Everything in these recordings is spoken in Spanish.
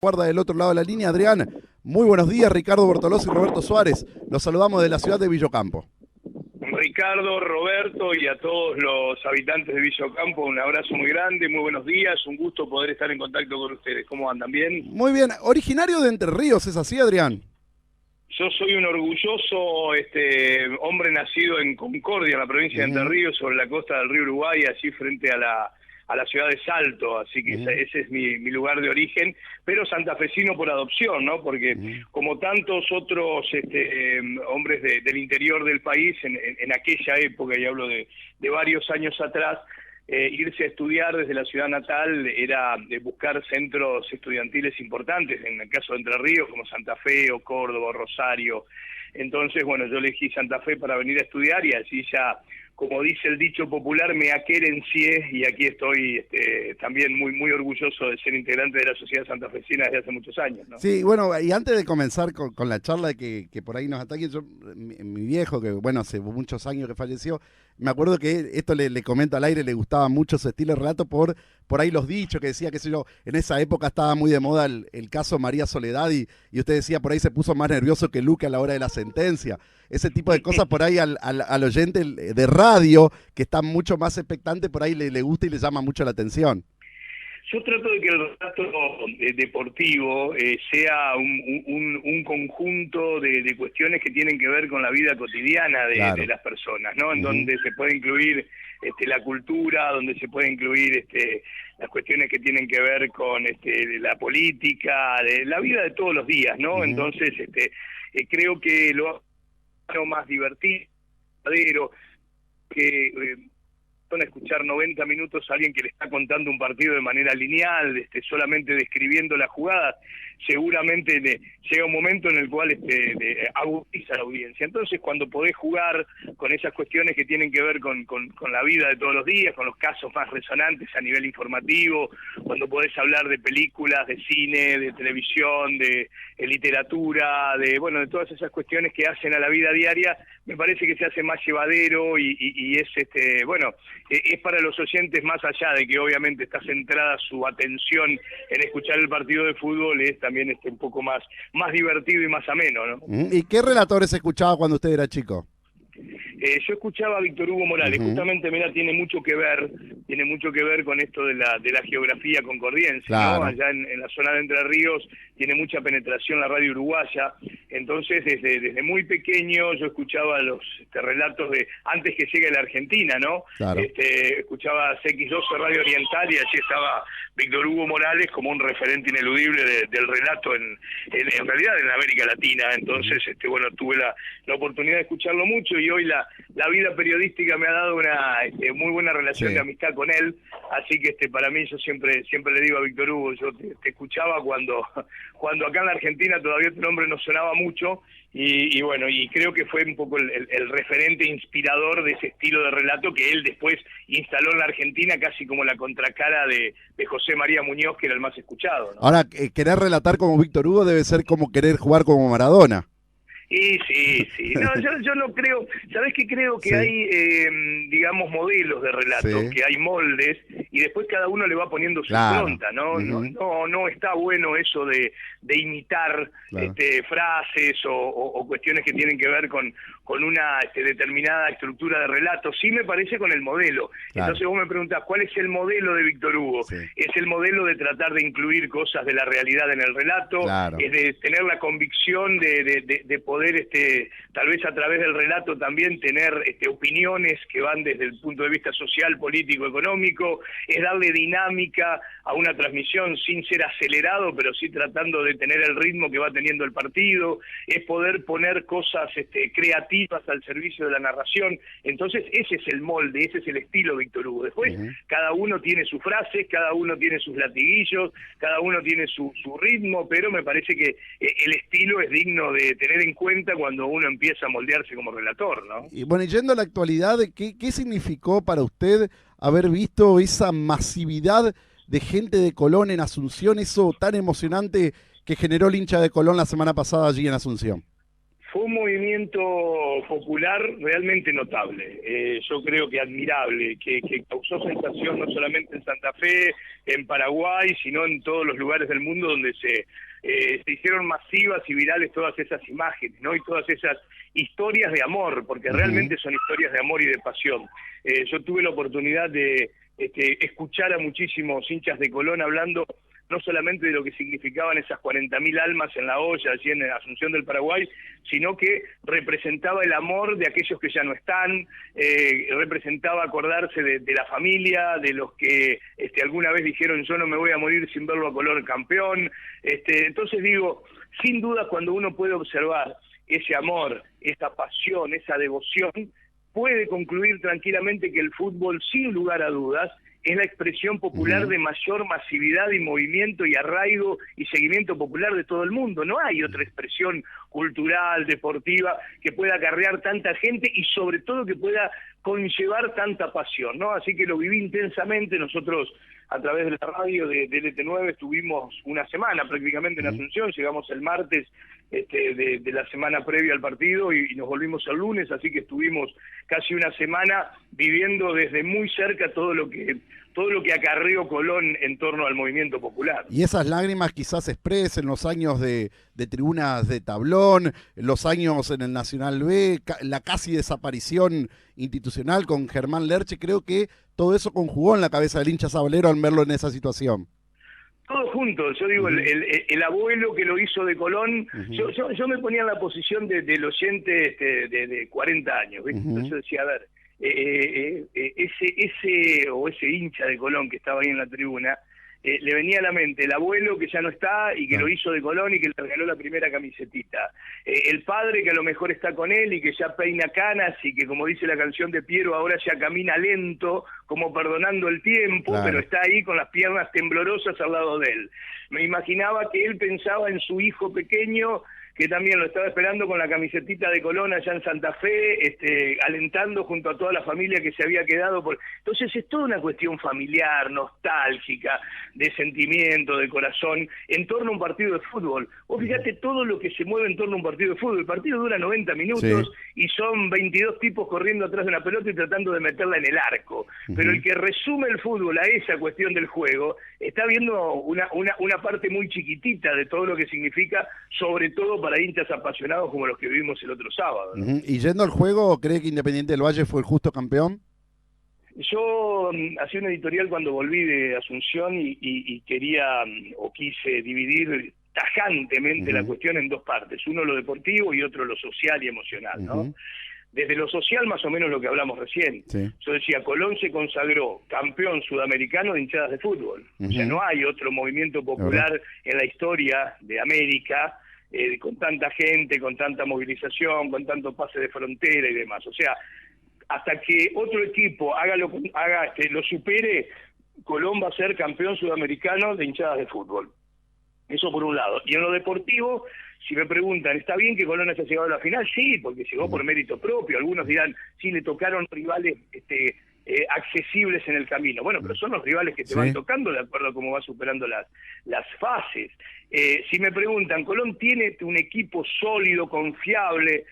Guarda del otro lado de la línea, Adrián. Muy buenos días, Ricardo Bortolós y Roberto Suárez. Los saludamos de la ciudad de Villocampo. Ricardo, Roberto y a todos los habitantes de Villocampo, un abrazo muy grande, muy buenos días, un gusto poder estar en contacto con ustedes. ¿Cómo andan? ¿Bien? Muy bien. Originario de Entre Ríos, ¿es así, Adrián? Yo soy un orgulloso hombre nacido en Concordia, en la provincia de Entre Ríos, sobre la costa del río Uruguay, allí frente a la ciudad de Salto, así que ese es mi lugar de origen, pero santafesino por adopción, ¿no? Porque como tantos otros hombres del interior del país, en aquella época, y hablo de varios años atrás, irse a estudiar desde la ciudad natal era buscar centros estudiantiles importantes, en el caso de Entre Ríos, como Santa Fe o Córdoba o Rosario. Entonces, bueno, yo elegí Santa Fe para venir a estudiar y así ya, como dice el dicho popular, me aquerencié y aquí estoy también muy orgulloso de ser integrante de la sociedad santafesina desde hace muchos años, ¿no? Sí, bueno, y antes de comenzar con la charla que por ahí nos ataquen, mi viejo, que bueno, hace muchos años que falleció, me acuerdo que esto le comento al aire, le gustaba mucho su estilo de relato por ahí los dichos, que decía, qué sé yo, en esa época estaba muy de moda el caso María Soledad y usted decía, por ahí se puso más nervioso que Luque a la hora de la sentencia. Ese tipo de cosas por ahí al oyente de radio, que está mucho más expectante, por ahí le gusta y le llama mucho la atención. Yo trato de que el relato deportivo sea un conjunto de cuestiones que tienen que ver con la vida cotidiana de las personas, ¿no? En donde se puede incluir la cultura, donde se puede incluir las cuestiones que tienen que ver con la política, de la vida de todos los días, ¿no? Entonces, creo que lo más divertido, que a escuchar 90 minutos a alguien que le está contando un partido de manera lineal, solamente describiendo las jugadas, seguramente llega un momento en el cual agudiza la audiencia. Entonces, cuando podés jugar con esas cuestiones que tienen que ver con la vida de todos los días, con los casos más resonantes a nivel informativo, cuando podés hablar de películas, de cine, de televisión, de literatura, de todas esas cuestiones que hacen a la vida diaria, me parece que se hace más llevadero y es es para los oyentes, más allá de que obviamente está centrada su atención en escuchar el partido de fútbol, es también un poco más divertido y más ameno, ¿no? ¿Y qué relatores escuchaba cuando usted era chico? Yo escuchaba a Víctor Hugo Morales, justamente, mira, tiene mucho que ver con esto de la geografía concordiense, claro, ¿no? Allá en la zona de Entre Ríos tiene mucha penetración la radio uruguaya, entonces desde muy pequeño yo escuchaba los relatos de antes que llegue la Argentina, ¿no? Claro. Escuchaba CX12 Radio Oriental y allí estaba Víctor Hugo Morales como un referente ineludible del relato en realidad en América Latina. Entonces, tuve la oportunidad de escucharlo mucho y hoy la vida periodística me ha dado una muy buena relación de amistad con él, así que para mí yo siempre le digo a Víctor Hugo, yo te escuchaba cuando acá en la Argentina todavía tu nombre no sonaba mucho y creo que fue un poco el referente inspirador de ese estilo de relato que él después instaló en la Argentina casi como la contracara de José María Muñoz, que era el más escuchado, ¿no? Ahora, querer relatar como Víctor Hugo debe ser como querer jugar como Maradona. Y sí. No, yo no creo, ¿sabés qué? Creo que hay, modelos de relato, que hay moldes, y después cada uno le va poniendo su impronta, ¿no? No está bueno eso de imitar frases o cuestiones que tienen que ver con una determinada estructura de relato. Sí me parece con el modelo. Entonces vos me preguntás, ¿cuál es el modelo de Víctor Hugo? Es el modelo de tratar de incluir cosas de la realidad en el relato, es de tener la convicción de poder tal vez a través del relato también tener opiniones que van desde el punto de vista social, político, económico, es darle dinámica a una transmisión sin ser acelerado, pero sí tratando de tener el ritmo que va teniendo el partido, es poder poner cosas creativas al servicio de la narración. Entonces ese es el molde, ese es el estilo Víctor Hugo. Después cada uno tiene sus frases, cada uno tiene sus latiguillos, cada uno tiene su ritmo, pero me parece que el estilo es digno de tener en cuenta cuando uno empieza a moldearse como relator, ¿no? Y bueno, y yendo a la actualidad, ¿qué significó para usted haber visto esa masividad de gente de Colón en Asunción, eso tan emocionante que generó el hincha de Colón la semana pasada allí en Asunción? Fue un movimiento popular realmente notable, yo creo que admirable, que causó sensación no solamente en Santa Fe, en Paraguay, sino en todos los lugares del mundo donde se hicieron masivas y virales todas esas imágenes, ¿no? Y todas esas historias de amor, porque realmente son historias de amor y de pasión. Yo tuve la oportunidad de escuchar a muchísimos hinchas de Colón hablando no solamente de lo que significaban esas 40.000 almas en la olla allí en Asunción del Paraguay, sino que representaba el amor de aquellos que ya no están, representaba acordarse de la familia, de los que alguna vez dijeron yo no me voy a morir sin verlo a Colón campeón. Entonces digo, sin duda cuando uno puede observar ese amor, esa pasión, esa devoción, puede concluir tranquilamente que el fútbol, sin lugar a dudas, es la expresión popular de mayor masividad y movimiento y arraigo y seguimiento popular de todo el mundo. No hay otra expresión cultural, deportiva, que pueda acarrear tanta gente y sobre todo que pueda conllevar tanta pasión, ¿no? Así que lo viví intensamente. Nosotros a través de la radio de LT9 estuvimos una semana prácticamente en Asunción, llegamos el martes de la semana previa al partido y nos volvimos el lunes, así que estuvimos casi una semana viviendo desde muy cerca todo lo que acarreó Colón en torno al movimiento popular. Y esas lágrimas quizás expresen los años de tribunas de tablón, los años en el Nacional B, la casi desaparición institucional con Germán Lerche. Creo que todo eso conjugó en la cabeza del hincha sabalero al verlo en esa situación. Todos juntos, yo digo, el abuelo que lo hizo de Colón, yo me ponía en la posición del oyente de 40 años, ¿viste? Entonces yo decía, a ver, ese hincha de Colón que estaba ahí en la tribuna, le venía a la mente el abuelo que ya no está y que lo hizo de Colón y que le regaló la primera camisetita, el padre que a lo mejor está con él y que ya peina canas y que, como dice la canción de Piero, ahora ya camina lento, como perdonando el tiempo, pero está ahí con las piernas temblorosas al lado de él. Me imaginaba que él pensaba en su hijo pequeño, que también lo estaba esperando con la camisetita de Colón allá en Santa Fe, alentando junto a toda la familia que se había quedado. Entonces es toda una cuestión familiar, nostálgica, de sentimiento, de corazón, en torno a un partido de fútbol. Vos fíjate todo lo que se mueve en torno a un partido de fútbol. El partido dura 90 minutos y son 22 tipos corriendo atrás de una pelota y tratando de meterla en el arco. Pero el que resume el fútbol a esa cuestión del juego está viendo una parte muy chiquitita de todo lo que significa, sobre todo para hinchas apasionados como los que vivimos el otro sábado, ¿no? Y yendo al juego, ¿cree que Independiente del Valle fue el justo campeón? Yo hacía un editorial cuando volví de Asunción y quería o quise dividir tajantemente la cuestión en dos partes, uno lo deportivo y otro lo social y emocional, ¿no? Desde lo social, más o menos lo que hablamos recién. Yo decía, Colón se consagró campeón sudamericano de hinchadas de fútbol. O sea, no hay otro movimiento popular en la historia de América con tanta gente, con tanta movilización, con tanto pase de frontera y demás. O sea, hasta que otro equipo lo supere, Colón va a ser campeón sudamericano de hinchadas de fútbol. Eso por un lado. Y en lo deportivo, si me preguntan, ¿está bien que Colón haya llegado a la final? Sí, porque llegó por mérito propio. Algunos dirán, sí, le tocaron rivales accesibles en el camino. Bueno, pero son los rivales que te van tocando de acuerdo a cómo va superando las fases. Si me preguntan, ¿Colón tiene un equipo sólido, confiable,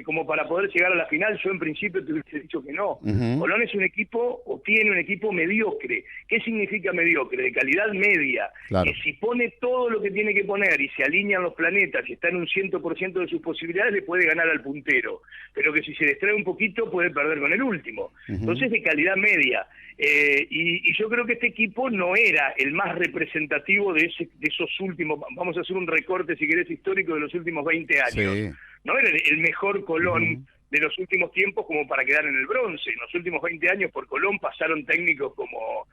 como para poder llegar a la final? Yo en principio te hubiese dicho que no. Colón es un equipo, o tiene un equipo mediocre. ¿Qué significa mediocre? De calidad media. Que si pone todo lo que tiene que poner y se alinean los planetas y está en un 100% de sus posibilidades, le puede ganar al puntero. Pero que si se distrae un poquito, puede perder con el último. Entonces, de calidad media. Y yo creo que este equipo no era el más representativo de esos últimos, vamos a hacer un recorte si querés histórico de los últimos 20 años. No era el mejor Colón de los últimos tiempos como para quedar en el bronce. En los últimos 20 años por Colón pasaron técnicos como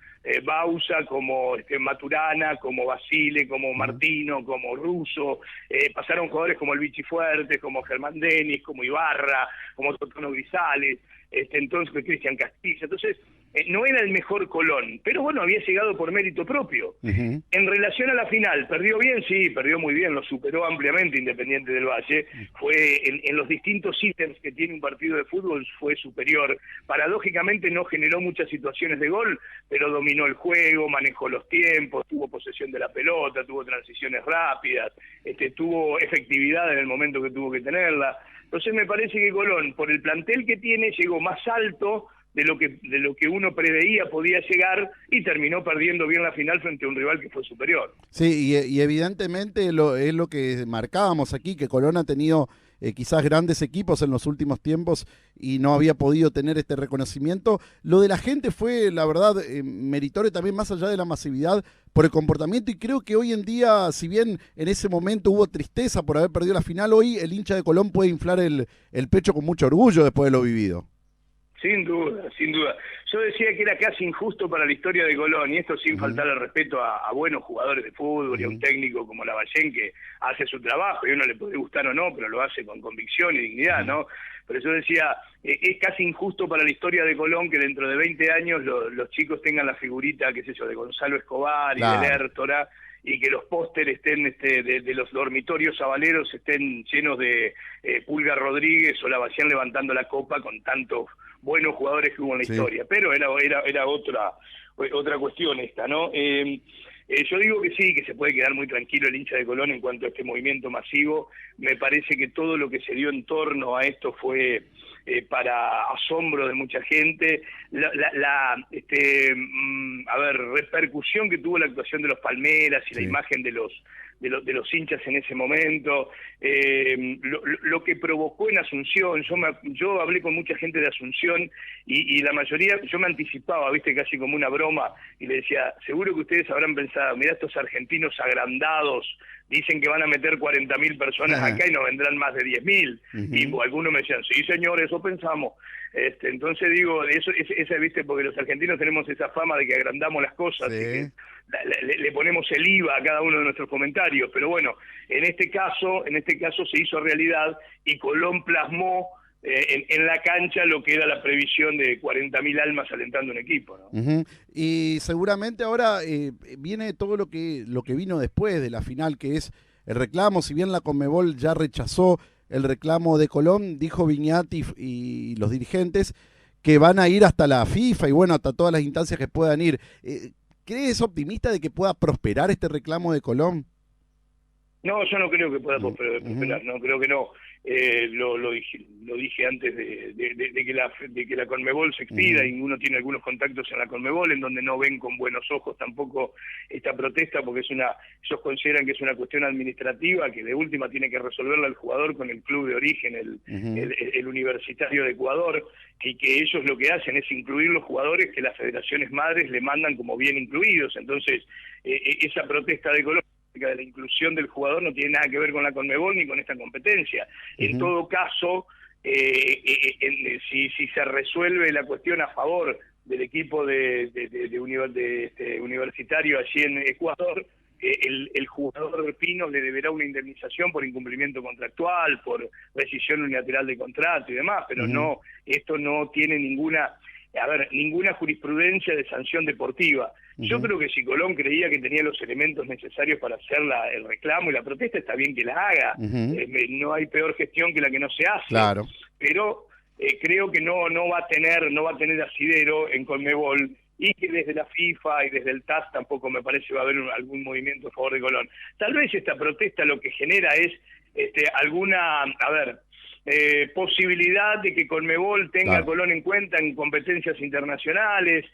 Bausa, como Maturana, como Basile, como Martino, como Russo, pasaron jugadores como el Vichy Fuertes, como Germán Denis, como Ibarra, como Totono Grisales, entonces Cristian Castilla. Entonces, no era el mejor Colón, pero bueno, había llegado por mérito propio. En relación a la final, ¿perdió bien? Sí, perdió muy bien, lo superó ampliamente Independiente del Valle, fue en los distintos ítems que tiene un partido de fútbol, fue superior. Paradójicamente no generó muchas situaciones de gol, pero dominó el juego, manejó los tiempos, tuvo posesión de la pelota, tuvo transiciones rápidas, tuvo efectividad en el momento que tuvo que tenerla. Entonces me parece que Colón, por el plantel que tiene, llegó más alto de lo que uno preveía podía llegar y terminó perdiendo bien la final frente a un rival que fue superior. Sí, y evidentemente es lo que marcábamos aquí, que Colón ha tenido quizás grandes equipos en los últimos tiempos y no había podido tener este reconocimiento. Lo de la gente fue, la verdad, meritorio también, más allá de la masividad, por el comportamiento, y creo que hoy en día, si bien en ese momento hubo tristeza por haber perdido la final, hoy el hincha de Colón puede inflar el pecho con mucho orgullo después de lo vivido. Sin duda, sin duda. Yo decía que era casi injusto para la historia de Colón, y esto sin faltar el respeto a buenos jugadores de fútbol y a un técnico como Lavallén que hace su trabajo, y a uno le puede gustar o no, pero lo hace con convicción y dignidad, ¿no? Pero yo decía, es casi injusto para la historia de Colón que dentro de 20 años los chicos tengan la figurita, qué sé yo, de Gonzalo Escobar y de Lertora, y que los pósteres estén de los dormitorios sabaleros estén llenos de Pulga Rodríguez o Lavallén levantando la copa con tantos buenos jugadores que hubo en la historia. Pero era otra cuestión esta, ¿no? Yo digo que sí, que se puede quedar muy tranquilo el hincha de Colón en cuanto a este movimiento masivo. Me parece que todo lo que se dio en torno a esto fue para asombro de mucha gente. Repercusión que tuvo la actuación de los Palmeras y la imagen de los hinchas en ese momento, lo que provocó en Asunción. Yo hablé con mucha gente de Asunción y la mayoría, yo me anticipaba, viste, casi como una broma, y le decía, seguro que ustedes habrán pensado, mirá estos argentinos agrandados, dicen que van a meter 40.000 personas acá y no vendrán más de 10.000. Y algunos me decían, sí señor, eso pensamos. Entonces digo, esa, viste, porque los argentinos tenemos esa fama de que agrandamos las cosas, y que le ponemos el IVA a cada uno de nuestros comentarios, pero bueno, en este caso se hizo realidad y Colón plasmó en la cancha lo que era la previsión de 40.000 almas alentando un equipo, ¿no? Y seguramente ahora viene todo lo que vino después de la final, que es el reclamo. Si bien la Conmebol ya rechazó el reclamo de Colón, dijo Viñati y los dirigentes que van a ir hasta la FIFA y bueno, hasta todas las instancias que puedan ir. ¿Crees optimista de que pueda prosperar este reclamo de Colón? No, yo no creo que pueda prosperar, no, creo que no. Lo dije antes de que la Conmebol se expida, y uno tiene algunos contactos en la Conmebol en donde no ven con buenos ojos tampoco esta protesta, porque ellos consideran que es una cuestión administrativa que de última tiene que resolverla el jugador con el club de origen, el Universitario de Ecuador, y que ellos lo que hacen es incluir los jugadores que las federaciones madres le mandan como bien incluidos. Entonces, esa protesta de Colombia de la inclusión del jugador no tiene nada que ver con la Conmebol ni con esta competencia. En todo caso, si se resuelve la cuestión a favor del equipo universitario allí en Ecuador, el jugador Pinos le deberá una indemnización por incumplimiento contractual, por rescisión unilateral de contrato y demás, pero no, esto no tiene ninguna jurisprudencia de sanción deportiva. Yo creo que si Colón creía que tenía los elementos necesarios para hacer el reclamo y la protesta, está bien que la haga. No hay peor gestión que la que no se hace. Claro. Pero creo que no va a tener asidero en Conmebol, y que desde la FIFA y desde el TAS tampoco me parece va a haber algún movimiento a favor de Colón. Tal vez esta protesta lo que genera es alguna, posibilidad de que Conmebol tenga a Colón en cuenta en competencias internacionales,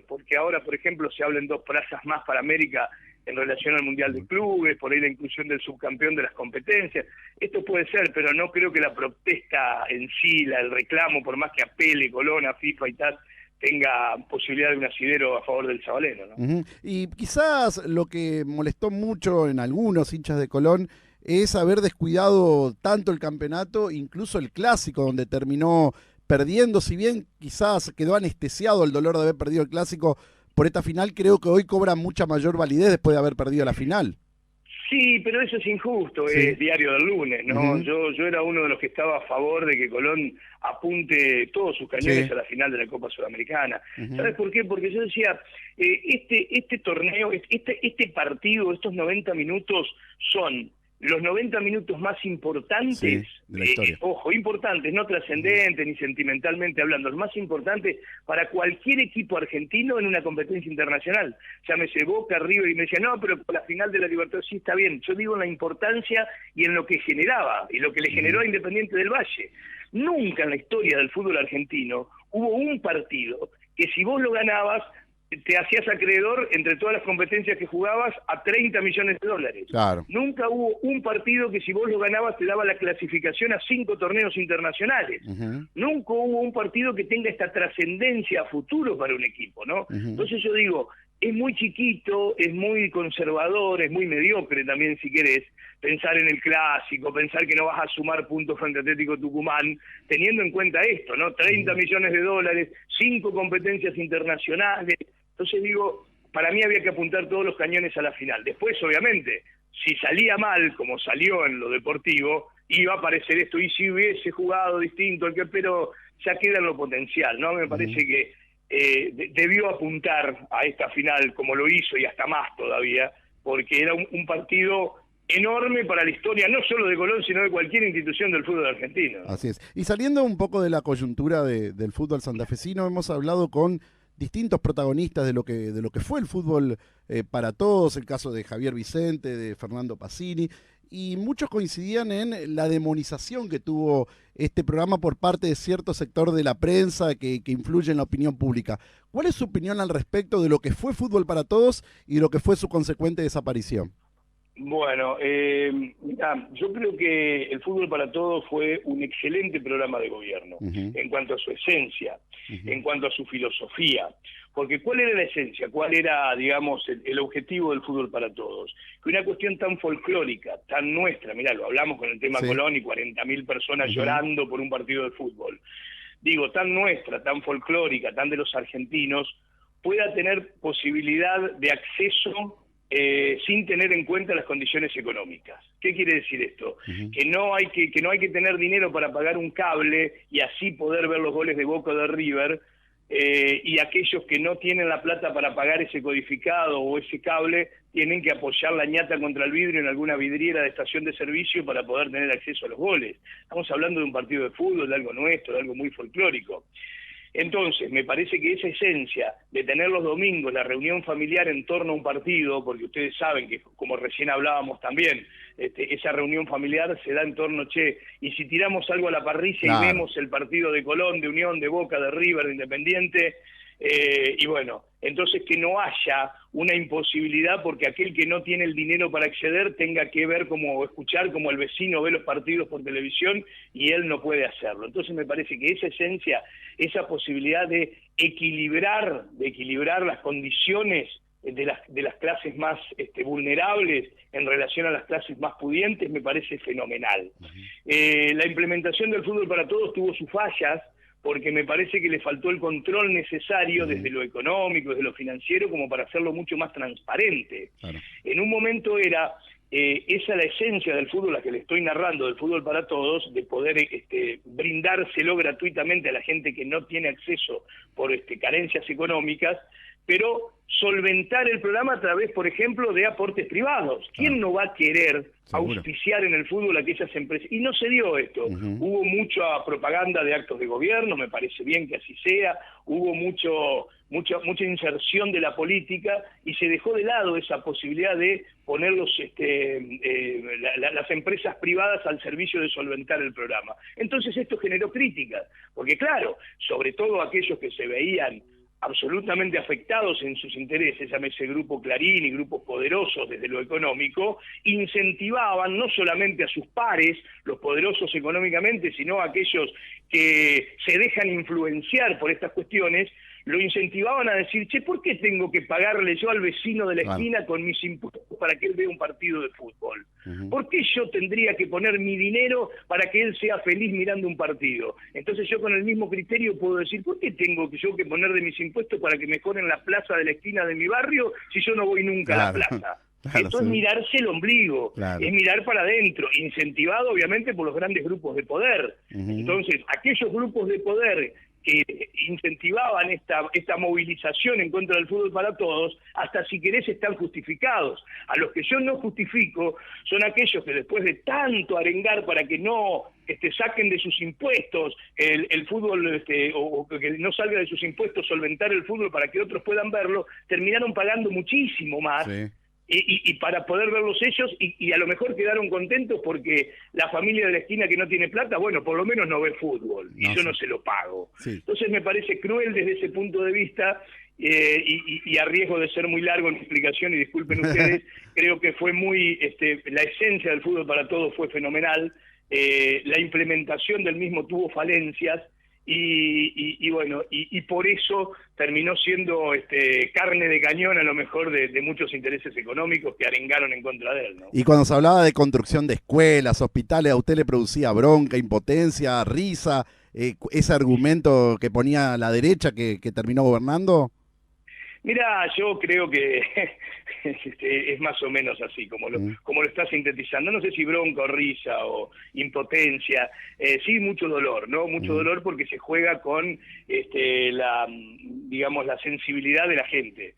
porque ahora, por ejemplo, se hablan 2 plazas más para América en relación al Mundial de Clubes, por ahí la inclusión del subcampeón de las competencias. Esto puede ser, pero no creo que la protesta en sí, el reclamo, por más que apele Colón a FIFA y tal, tenga posibilidad de un asidero a favor del sabalero, ¿no? Y quizás lo que molestó mucho en algunos hinchas de Colón es haber descuidado tanto el campeonato, incluso el clásico, donde terminó perdiendo. Si bien quizás quedó anestesiado el dolor de haber perdido el clásico por esta final, creo que hoy cobra mucha mayor validez después de haber perdido la final. Sí, pero eso es injusto, Sí. es diario del lunes, ¿no? Yo era uno de los que estaba a favor de que Colón apunte todos sus cañones a la final de la Copa Sudamericana. ¿Sabes por qué? Porque yo decía, este torneo, este partido, estos 90 minutos son los 90 minutos más importantes, de la historia. ojo, importantes, no trascendentes ni sentimentalmente hablando, los más importantes para cualquier equipo argentino en una competencia internacional. Llámese Boca, River, y me decía, no, pero la final de la Libertadores sí está bien. Yo digo en la importancia y en lo que generaba, y lo que le generó a Independiente del Valle. Nunca en la historia del fútbol argentino hubo un partido que si vos lo ganabas, te hacías acreedor entre todas las competencias que jugabas a 30 millones de dólares. Claro. Nunca hubo un partido que si vos lo ganabas te daba la clasificación a 5 torneos internacionales. Nunca hubo un partido que tenga esta trascendencia a futuro para un equipo, ¿no? Entonces yo digo, es muy chiquito, es muy conservador, es muy mediocre también si querés, pensar en el clásico, pensar que no vas a sumar puntos frente a Atlético Tucumán, teniendo en cuenta esto, ¿no? 30 millones de dólares, 5 competencias internacionales. Entonces digo, para mí había que apuntar todos los cañones a la final. Después, obviamente, si salía mal, como salió en lo deportivo, iba a aparecer esto, y si hubiese jugado distinto, pero ya queda en lo potencial, ¿no? Me parece que debió apuntar a esta final como lo hizo y hasta más todavía, porque era un partido enorme para la historia, no solo de Colón, sino de cualquier institución del fútbol argentino. Así es. Y saliendo un poco de la coyuntura del fútbol santafesino, hemos hablado con distintos protagonistas de lo que fue el fútbol para todos, el caso de Javier Vicente, de Fernando Pacini, y muchos coincidían en la demonización que tuvo este programa por parte de cierto sector de la prensa que influye en la opinión pública. ¿Cuál es su opinión al respecto de lo que fue Fútbol para Todos y de lo que fue su consecuente desaparición? Bueno, mirá, yo creo que el Fútbol para Todos fue un excelente programa de gobierno en cuanto a su esencia, en cuanto a su filosofía. Porque ¿cuál era la esencia? ¿Cuál era, digamos, el objetivo del Fútbol para Todos? Que una cuestión tan folclórica, tan nuestra, mirá, lo hablamos con el tema Colón y 40.000 personas llorando por un partido de fútbol. Digo, tan nuestra, tan folclórica, tan de los argentinos, pueda tener posibilidad de acceso sin tener en cuenta las condiciones económicas. ¿Qué quiere decir esto? Que no hay que tener dinero para pagar un cable y así poder ver los goles de Boca o de River, y aquellos que no tienen la plata para pagar ese codificado o ese cable tienen que apoyar la ñata contra el vidrio en alguna vidriera de estación de servicio para poder tener acceso a los goles. Estamos hablando de un partido de fútbol, de algo nuestro, de algo muy folclórico. Entonces, me parece que esa esencia de tener los domingos la reunión familiar en torno a un partido, porque ustedes saben que, como recién hablábamos también, esa reunión familiar se da en torno, y si tiramos algo a la parrilla y vemos el partido de Colón, de Unión, de Boca, de River, de Independiente, y bueno, entonces que no haya una imposibilidad porque aquel que no tiene el dinero para acceder tenga que ver como escuchar como el vecino ve los partidos por televisión y él no puede hacerlo. Entonces me parece que esa esencia, esa posibilidad de equilibrar las condiciones de las clases más vulnerables en relación a las clases más pudientes me parece fenomenal. La implementación del Fútbol para Todos tuvo sus fallas, porque me parece que le faltó el control necesario desde lo económico, desde lo financiero, como para hacerlo mucho más transparente. Claro. En un momento era esa la esencia del fútbol, la que le estoy narrando, del Fútbol para Todos, de poder brindárselo gratuitamente a la gente que no tiene acceso por carencias económicas, pero solventar el programa a través, por ejemplo, de aportes privados. ¿Quién no va a querer auspiciar en el fútbol a aquellas empresas? Y no se dio esto. Hubo mucha propaganda de actos de gobierno, me parece bien que así sea, hubo mucha inserción de la política y se dejó de lado esa posibilidad de poner las empresas privadas al servicio de solventar el programa. Entonces esto generó críticas, porque claro, sobre todo aquellos que se veían absolutamente afectados en sus intereses, llámese Grupo Clarín y grupos poderosos desde lo económico, incentivaban no solamente a sus pares, los poderosos económicamente, sino a aquellos que se dejan influenciar por estas cuestiones, lo incentivaban a decir, ¿por qué tengo que pagarle yo al vecino de la esquina con mis impuestos para que él vea un partido de fútbol? ¿Por qué yo tendría que poner mi dinero para que él sea feliz mirando un partido? Entonces yo con el mismo criterio puedo decir, ¿por qué tengo yo que poner de mis impuestos para que mejoren la plaza de la esquina de mi barrio si yo no voy nunca a la plaza? Claro, Esto sí. es mirarse el ombligo, Claro. es mirar para adentro, incentivado obviamente por los grandes grupos de poder. Entonces, aquellos grupos de poder que incentivaban esta movilización en contra del fútbol para todos, hasta si querés están justificados. A los que yo no justifico son aquellos que después de tanto arengar para que no saquen de sus impuestos el fútbol, o que no salga de sus impuestos solventar el fútbol para que otros puedan verlo, terminaron pagando muchísimo más. Sí. Y para poder verlos ellos, y a lo mejor quedaron contentos porque la familia de la esquina que no tiene plata, bueno, por lo menos no ve fútbol, y yo no se lo pago. Sí. Entonces me parece cruel desde ese punto de vista, y a riesgo de ser muy largo en mi explicación, y disculpen ustedes, creo que fue muy, la esencia del fútbol para todos fue fenomenal, la implementación del mismo tuvo falencias, y bueno, y por eso terminó siendo carne de cañón a lo mejor de muchos intereses económicos que arengaron en contra de él, ¿no? Y cuando se hablaba de construcción de escuelas, hospitales, ¿a usted le producía bronca, impotencia, risa, ese argumento que ponía la derecha que terminó gobernando? Mira, yo creo que es más o menos así, como lo estás sintetizando. No sé si bronca o risa o impotencia, sí mucho dolor, ¿no? Mucho dolor porque se juega con la sensibilidad de la gente.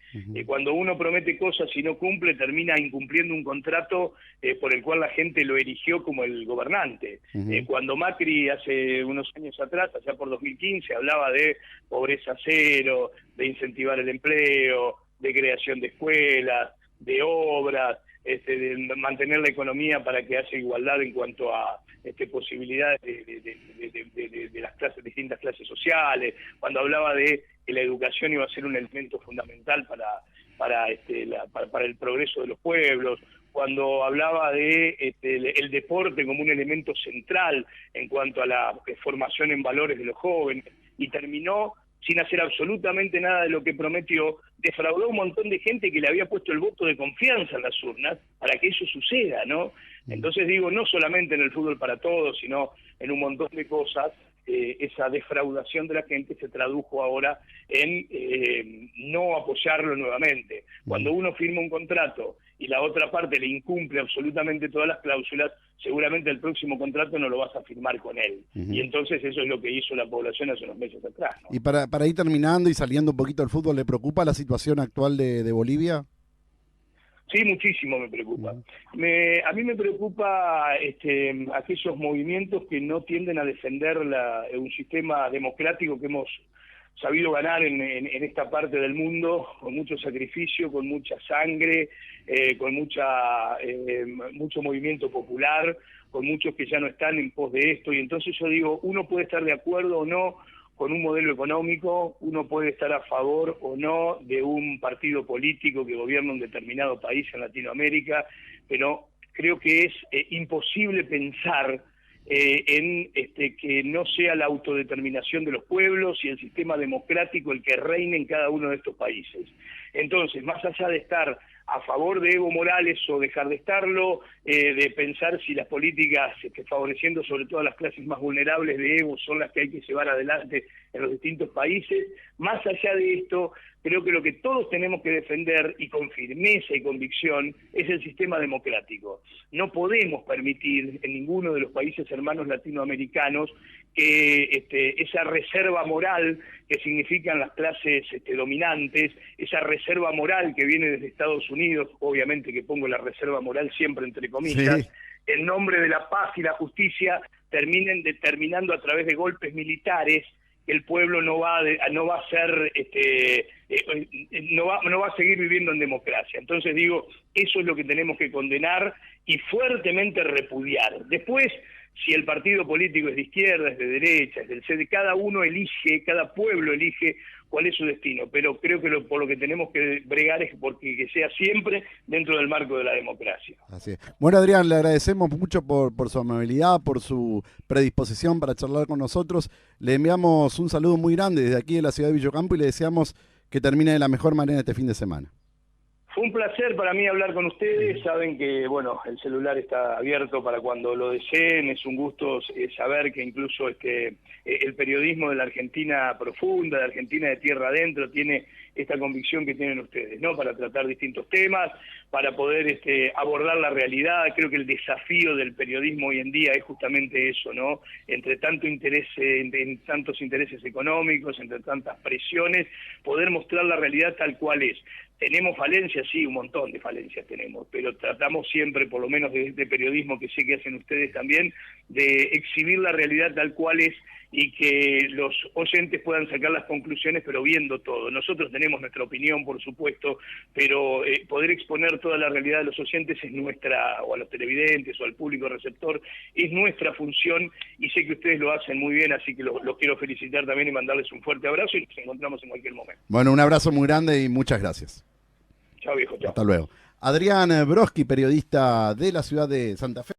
Cuando uno promete cosas y no cumple, termina incumpliendo un contrato por el cual la gente lo erigió como el gobernante. Cuando Macri hace unos años atrás, allá por 2015, hablaba de pobreza cero, de incentivar el empleo, de creación de escuelas, de obras, de mantener la economía para que haya igualdad en cuanto a posibilidades de las clases, distintas clases sociales, cuando hablaba de que la educación iba a ser un elemento fundamental para el progreso de los pueblos, cuando hablaba de el deporte como un elemento central en cuanto a la formación en valores de los jóvenes, y terminó sin hacer absolutamente nada de lo que prometió, defraudó a un montón de gente que le había puesto el voto de confianza en las urnas para que eso suceda, ¿no? Entonces digo, no solamente en el fútbol para todos, sino en un montón de cosas, esa defraudación de la gente se tradujo ahora en no apoyarlo nuevamente. Cuando uno firma un contrato y la otra parte le incumple absolutamente todas las cláusulas, seguramente el próximo contrato no lo vas a firmar con él. Y entonces eso es lo que hizo la población hace unos meses atrás, ¿no? Y para ir terminando y saliendo un poquito del fútbol, ¿le preocupa la situación actual de Bolivia? Sí, muchísimo me preocupa. A mí me preocupa aquellos movimientos que no tienden a defender un sistema democrático que hemos sabido ganar en esta parte del mundo, con mucho sacrificio, con mucha sangre, con mucho movimiento popular, con muchos que ya no están en pos de esto. Y entonces yo digo, uno puede estar de acuerdo o no con un modelo económico, uno puede estar a favor o no de un partido político que gobierna un determinado país en Latinoamérica, pero creo que es imposible pensar en que no sea la autodeterminación de los pueblos y el sistema democrático el que reine en cada uno de estos países. Entonces, más allá de estar a favor de Evo Morales o dejar de estarlo, de pensar si las políticas favoreciendo sobre todo a las clases más vulnerables de Evo son las que hay que llevar adelante en los distintos países, más allá de esto, creo que lo que todos tenemos que defender, y con firmeza y convicción, es el sistema democrático. No podemos permitir en ninguno de los países hermanos latinoamericanos que esa reserva moral que significan las clases dominantes, esa reserva moral que viene desde Estados Unidos, obviamente que pongo la reserva moral siempre entre comillas, Sí. en nombre de la paz y la justicia, terminen determinando a través de golpes militares que el pueblo no va a ser no va a seguir viviendo en democracia. Entonces digo, eso es lo que tenemos que condenar y fuertemente repudiar. Después, si el partido político es de izquierda, es de derecha, es del CD, cada uno elige, cada pueblo elige cuál es su destino, pero creo que por lo que tenemos que bregar es porque que sea siempre dentro del marco de la democracia. Así es. Bueno, Adrián, le agradecemos mucho por su amabilidad, por su predisposición para charlar con nosotros. Le enviamos un saludo muy grande desde aquí de la ciudad de Villocampo y le deseamos que termine de la mejor manera este fin de semana. Fue un placer para mí hablar con ustedes. Saben que, bueno, el celular está abierto para cuando lo deseen. Es un gusto saber que incluso el periodismo de la Argentina profunda, de Argentina de tierra adentro, tiene esta convicción que tienen ustedes, ¿no? Para tratar distintos temas, para poder abordar la realidad. Creo que el desafío del periodismo hoy en día es justamente eso, ¿no? Entre tanto interés, en tantos intereses económicos, entre tantas presiones, poder mostrar la realidad tal cual es. ¿Tenemos falencias? Sí, un montón de falencias tenemos, pero tratamos siempre, por lo menos de este periodismo que sé que hacen ustedes también, de exhibir la realidad tal cual es y que los oyentes puedan sacar las conclusiones, pero viendo todo. Nosotros tenemos nuestra opinión, por supuesto, pero poder exponer toda la realidad de los oyentes es nuestra, o a los televidentes, o al público receptor, es nuestra función, y sé que ustedes lo hacen muy bien, así que los quiero felicitar también y mandarles un fuerte abrazo, y nos encontramos en cualquier momento. Bueno, un abrazo muy grande y muchas gracias. Chao, viejo, chao. Hasta luego. Adrián Broski, periodista de la ciudad de Santa Fe.